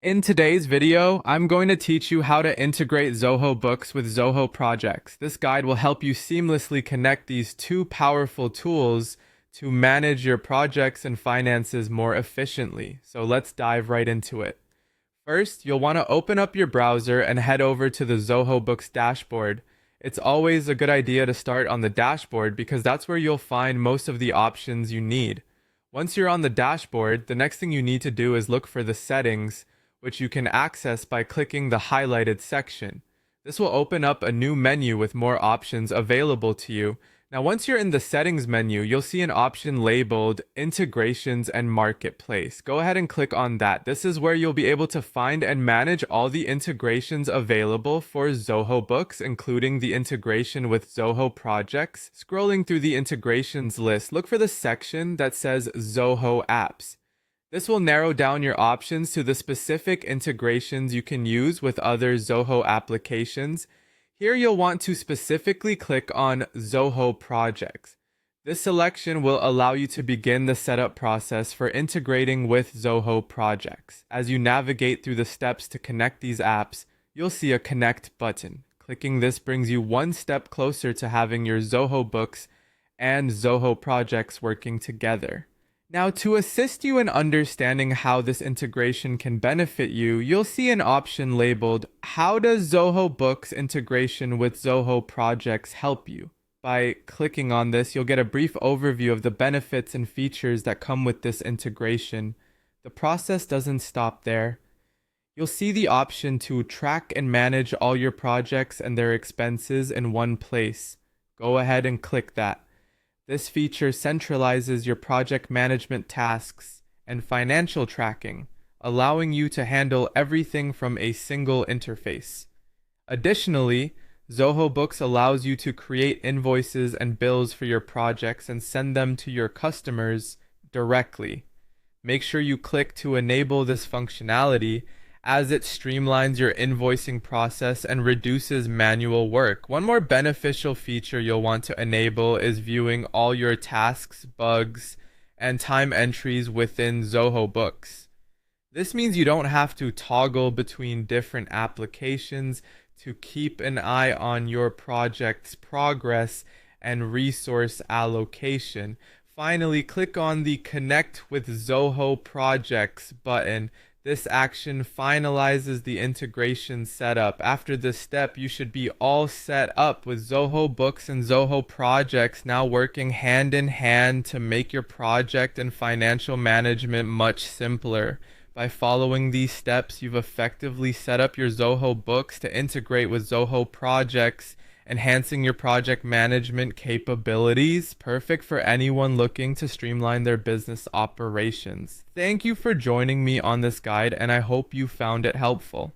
In today's video, I'm going to teach you how to integrate Zoho Books with Zoho Projects. This guide will help you seamlessly connect these two powerful tools to manage your projects and finances more efficiently. So let's dive right into it. First, you'll want to open up your browser and head over to the Zoho Books dashboard. It's always a good idea to start on the dashboard because that's where you'll find most of the options you need. Once you're on the dashboard, the next thing you need to do is look for the settings, which you can access by clicking the highlighted section. This will open up a new menu with more options available to you. Now, once you're in the settings menu, you'll see an option labeled Integrations and Marketplace. Go ahead and click on that. This is where you'll be able to find and manage all the integrations available for Zoho Books, including the integration with Zoho Projects. Scrolling through the integrations list, look for the section that says Zoho Apps. This will narrow down your options to the specific integrations you can use with other Zoho applications. Here you'll want to specifically click on Zoho Projects. This selection will allow you to begin the setup process for integrating with Zoho Projects. As you navigate through the steps to connect these apps, you'll see a Connect button. Clicking this brings you one step closer to having your Zoho Books and Zoho Projects working together. Now, to assist you in understanding how this integration can benefit you, you'll see an option labeled, How does Zoho Books integration with Zoho Projects help you? By clicking on this, you'll get a brief overview of the benefits and features that come with this integration. The process doesn't stop there. You'll see the option to track and manage all your projects and their expenses in one place. Go ahead and click that. This feature centralizes your project management tasks and financial tracking, allowing you to handle everything from a single interface. Additionally, Zoho Books allows you to create invoices and bills for your projects and send them to your customers directly. Make sure you click to enable this functionality, as it streamlines your invoicing process and reduces manual work. One more beneficial feature you'll want to enable is viewing all your tasks, bugs, and time entries within Zoho Books. This means you don't have to toggle between different applications to keep an eye on your project's progress and resource allocation. Finally, click on the Connect with Zoho Projects button. This action finalizes the integration setup. After this step, you should be all set up with Zoho Books and Zoho Projects now working hand in hand to make your project and financial management much simpler. By following these steps, you've effectively set up your Zoho Books to integrate with Zoho Projects, enhancing your project management capabilities, perfect for anyone looking to streamline their business operations. Thank you for joining me on this guide, and I hope you found it helpful.